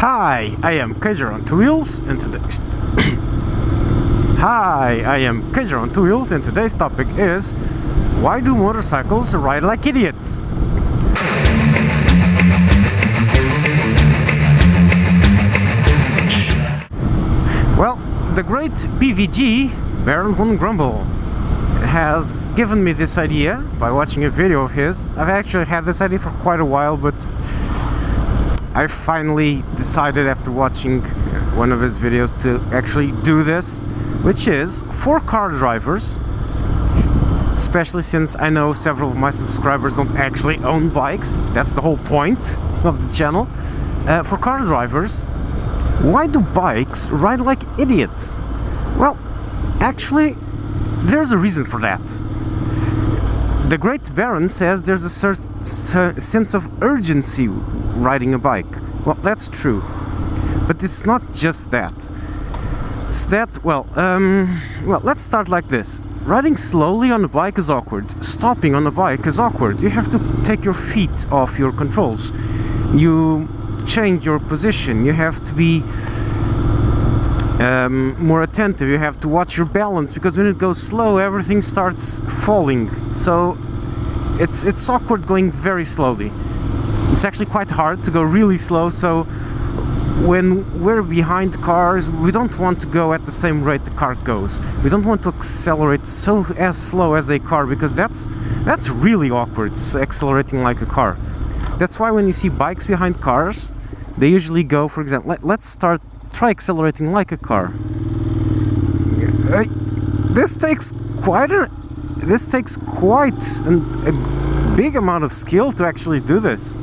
Hi, I am Kager on Two Wheels, and today's today's topic is why do motorcycles ride like idiots? Well, the great BVG, Baron von Grumble, has given me this idea by watching a video of his. I've actually had this idea for quite a while, but I finally decided after watching one of his videos to actually do this, which is for car drivers, especially since I know several of my subscribers don't actually own bikes. That's the whole point of the channel. For car drivers, why do bikes ride like idiots? Well, actually, there's a reason for that. The great Baron says there's a certain sense of urgency riding a bike. Well, that's true, but it's not just that. It's that, well, let's start like this. Riding slowly on a bike is awkward. Stopping on a bike is awkward. You have to take your feet off your controls. You change your position. You have to be more attentive. You have to watch your balance, because when it goes slow, everything starts falling. So it's awkward going very slowly. It's actually quite hard to go really slow, so when we're behind cars, we don't want to go at the same rate the car goes. We don't want to accelerate as slow as a car, because that's really awkward, accelerating like a car. That's why when you see bikes behind cars, they usually go, for example, let's try accelerating like a car. This takes quite a big amount of skill to actually do this.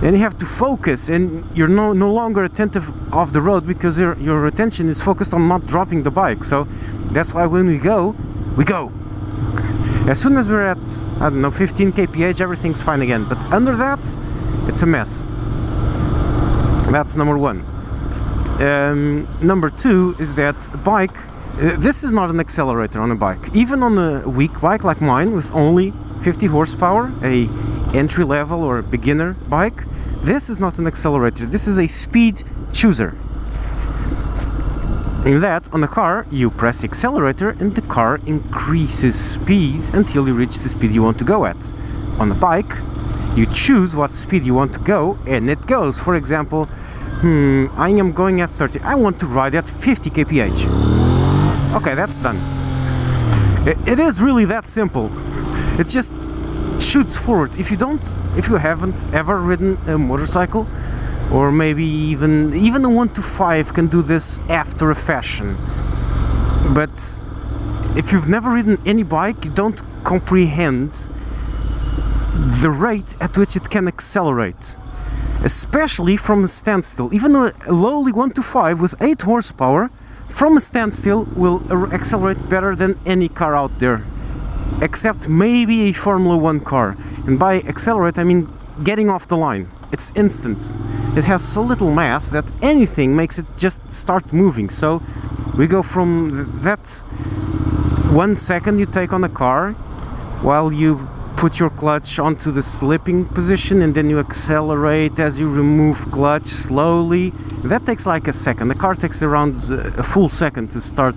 And you have to focus, and you're no longer attentive off the road, because your attention is focused on not dropping the bike. So that's why when we go. As soon as we're at, I don't know, 15 kph, everything's fine again. But under that, it's a mess. That's number one. Number two is that bike, this is not an accelerator on a bike. Even on a weak bike like mine with only 50 horsepower, a entry level or a beginner bike, this is not an accelerator. This is a speed chooser. In that, on a car, you press the accelerator and the car increases speed until you reach the speed you want to go at. On a bike, you choose what speed you want to go, and it goes. For example, I am going at 30. I want to ride at 50 kph. Okay, that's done. It is really that simple. It just shoots forward. If you haven't ever ridden a motorcycle, or maybe even a 125 can do this after a fashion. But if you've never ridden any bike, you don't comprehend the rate at which it can accelerate, especially from a standstill. Even a lowly 125 with 8 horsepower from a standstill will accelerate better than any car out there, except maybe a Formula 1 car. And by accelerate, I mean getting off the line. It's instant. It has so little mass that anything makes it just start moving. So we go from that 1 second you take on a car while you put your clutch onto the slipping position, and then you accelerate as you remove clutch slowly. That takes like a second. The car takes around a full second to start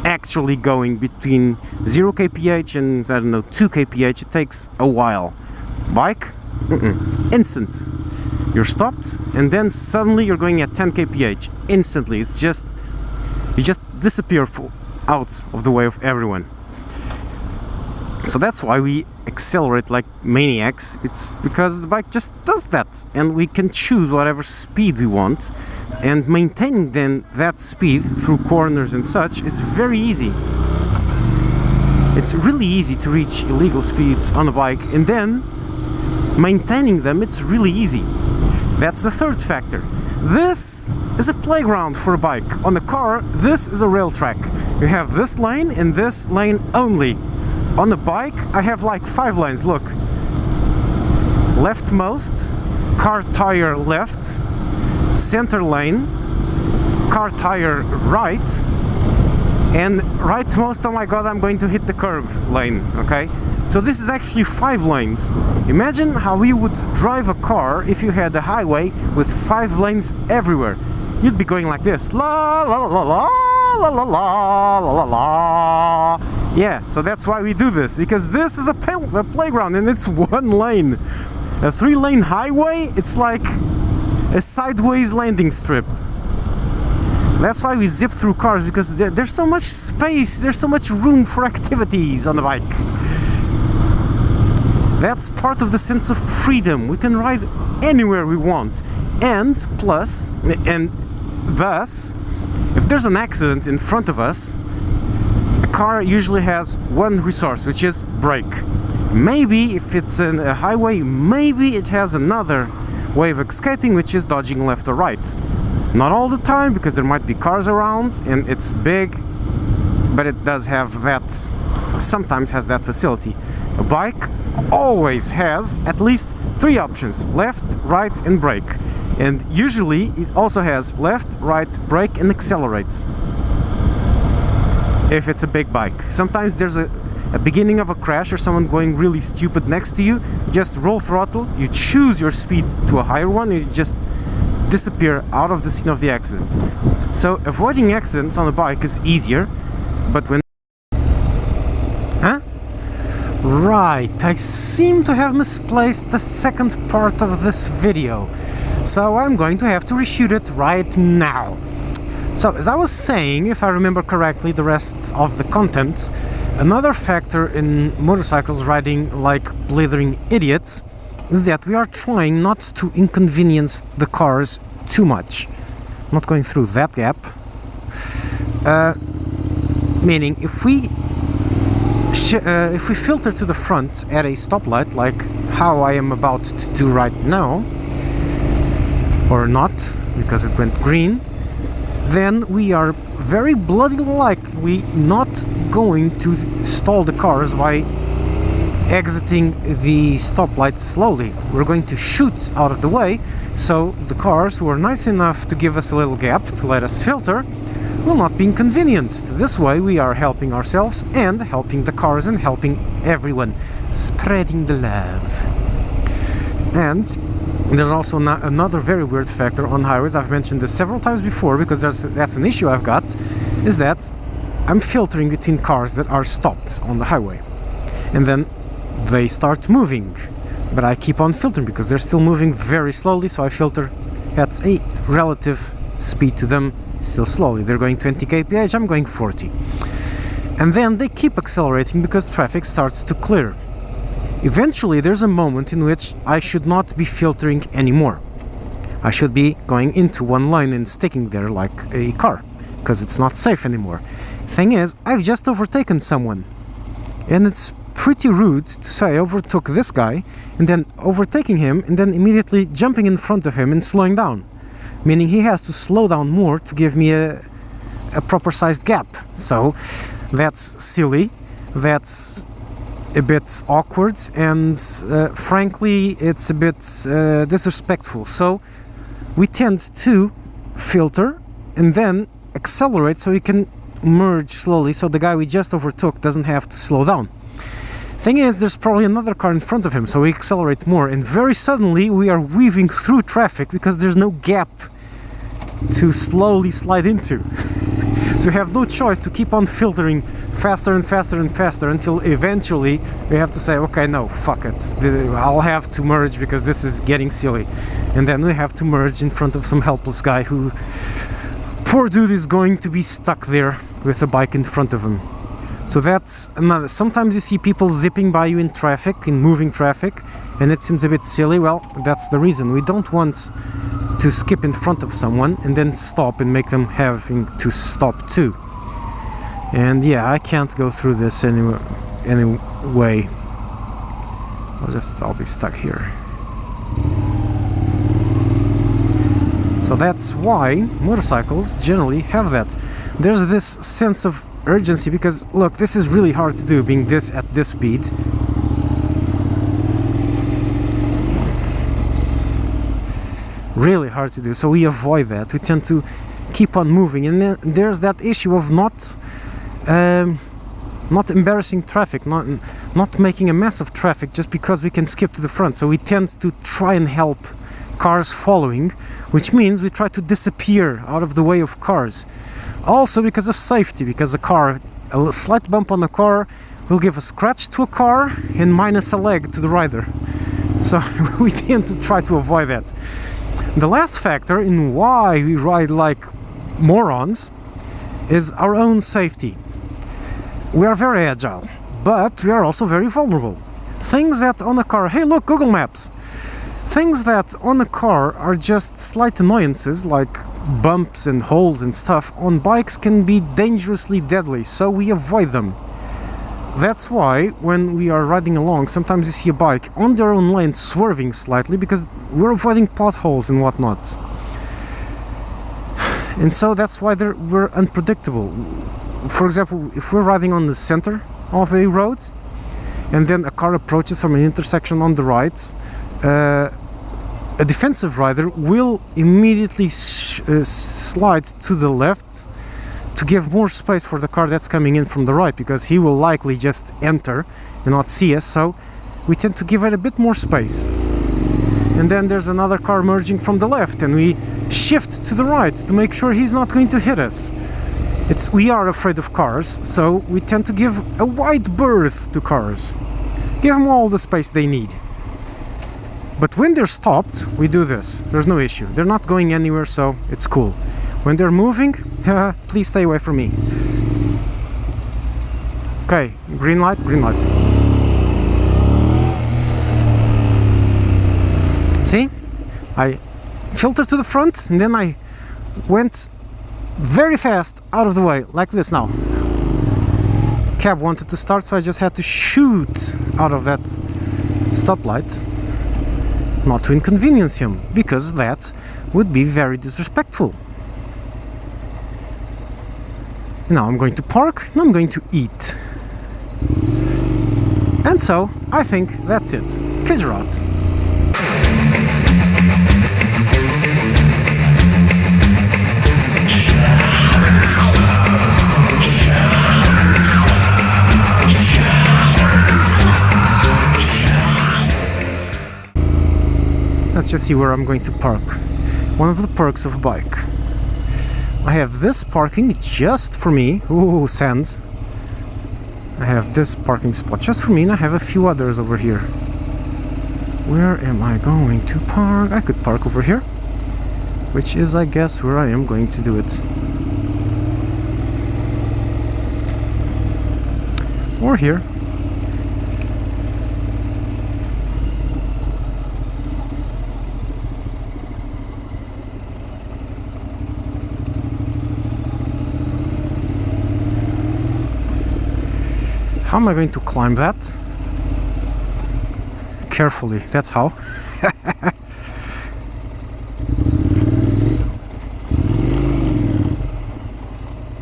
actually going between 0 kph and, I don't know, 2 kph. It takes a while. Bike, instant. You're stopped, and then suddenly you're going at 10 kph instantly. It's just, you just disappear out of the way of everyone. So that's why we accelerate like maniacs. It's because the bike just does that, and we can choose whatever speed we want, and maintaining then that speed through corners and such is very easy. It's really easy to reach illegal speeds on a bike, and then maintaining them, it's really easy. That's the third factor. This is a playground for a bike. On a car, this is a rail track. You have this lane and this lane only. On a bike, I have like 5 lanes, look. Leftmost, car tire left, center lane, car tire right, and rightmost, oh my god, I'm going to hit the curb lane, okay? So this is actually 5 lanes. Imagine how you would drive a car if you had a highway with 5 lanes everywhere. You'd be going like this. La la la la la la la la la. Yeah, so that's why we do this, because this is a playground and it's 1 lane. A 3-lane highway, it's like a sideways landing strip. That's why we zip through cars, because there's so much space, there's so much room for activities on the bike. That's part of the sense of freedom. We can ride anywhere we want. And plus, and thus, if there's an accident in front of us, a car usually has one resource, which is brake. Maybe if it's a highway, maybe it has another way of escaping, which is dodging left or right. Not all the time, because there might be cars around and it's big, but it does have that, sometimes has that facility. A bike always has at least 3 options: left, right and brake. And usually it also has left, right, brake and accelerate. If it's a big bike. Sometimes there's a beginning of a crash or someone going really stupid next to you, just roll throttle, you choose your speed to a higher one, and you just disappear out of the scene of the accident. So avoiding accidents on a bike is easier, but when... Huh? Right, I seem to have misplaced the second part of this video, so I'm going to have to reshoot it right now. So, as I was saying, if I remember correctly the rest of the content, another factor in motorcycles riding like blithering idiots is that we are trying not to inconvenience the cars too much. Not going through that gap. Meaning, if we filter to the front at a stoplight, like how I am about to do right now, or not, because it went green, then we are very bloody likely not going to stall the cars by exiting the stoplight slowly. We're going to shoot out of the way, so the cars who are nice enough to give us a little gap to let us filter will not be inconvenienced. This way we are helping ourselves and helping the cars and helping everyone, spreading the love. And there's also another very weird factor on highways. I've mentioned this several times before, because that's an issue I've got, is that I'm filtering between cars that are stopped on the highway, and then they start moving, but I keep on filtering because they're still moving very slowly, so I filter at a relative speed to them, still slowly. They're going 20 kph, I'm going 40, and then they keep accelerating because traffic starts to clear. Eventually there's a moment in which I should not be filtering anymore. I should be going into one lane and sticking there like a car, because it's not safe anymore. Thing is, I've just overtaken someone, and it's pretty rude to say I overtook this guy and then overtaking him and then immediately jumping in front of him and slowing down, meaning he has to slow down more to give me a proper sized gap. So that's silly, that's a bit awkward, and frankly it's a bit disrespectful. So we tend to filter and then accelerate so we can merge slowly, so the guy we just overtook doesn't have to slow down. Thing is, there's probably another car in front of him, so we accelerate more, and very suddenly we are weaving through traffic because there's no gap to slowly slide into. So you have no choice to keep on filtering faster and faster and faster until eventually we have to say, okay, no, fuck it, I'll have to merge because this is getting silly. And then we have to merge in front of some helpless guy who, poor dude, is going to be stuck there with a bike in front of him. So that's another. Sometimes you see people zipping by you in traffic, in moving traffic, and it seems a bit silly. Well, that's the reason. We don't want to skip in front of someone and then stop and make them having to stop too. And yeah, I can't go through this anyway. I'll be stuck here. So that's why motorcycles generally have that. There's this sense of urgency because, look, this is really hard to do, being this at this speed. Really hard to do, so we avoid that. We tend to keep on moving, and then there's that issue of not embarrassing traffic, not making a mess of traffic just because we can skip to the front. So we tend to try and help cars following, which means we try to disappear out of the way of cars. Also because of safety, because a slight bump on the car will give a scratch to a car and minus a leg to the rider. So we tend to try to avoid that. The last factor in why we ride like morons is our own safety. We are very agile, but we are also very vulnerable. Things that on a car, hey look, Google Maps. Things that on a car are just slight annoyances like bumps and holes and stuff, on bikes can be dangerously deadly, so we avoid them. That's why when we are riding along, sometimes you see a bike on their own lane swerving slightly because we're avoiding potholes and whatnot. And so that's why we're unpredictable. For example, if we're riding on the center of a road and then a car approaches from an intersection on the right, a defensive rider will immediately slide to the left to give more space for the car that's coming in from the right, because he will likely just enter and not see us, so we tend to give it a bit more space. And then there's another car merging from the left and we shift to the right to make sure he's not going to hit us. We are afraid of cars, so we tend to give a wide berth to cars. Give them all the space they need. But when they're stopped, we do this. There's no issue. They're not going anywhere, so it's cool. When they're moving, please stay away from me. Okay, green light, green light. See? I filtered to the front and then I went very fast out of the way, like this now. Cab wanted to start, so I just had to shoot out of that stoplight, not to inconvenience him, because that would be very disrespectful. Now I'm going to park and I'm going to eat. And so I think that's it. Gujarat. Let's just see where I'm going to park. One of the perks of a bike. I have this parking just for me. Ooh, sands. I have this parking spot just for me, and I have a few others over here. Where am I going to park? I could park over here, which is, I guess, where I am going to do it. Or here. How am I going to climb that? Carefully, that's how.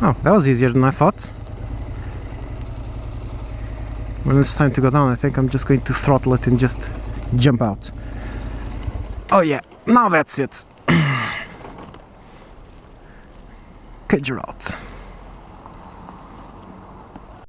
Oh, that was easier than I thought. When it's time to go down, I think I'm just going to throttle it and just jump out. Oh yeah, now that's it. Gujarat.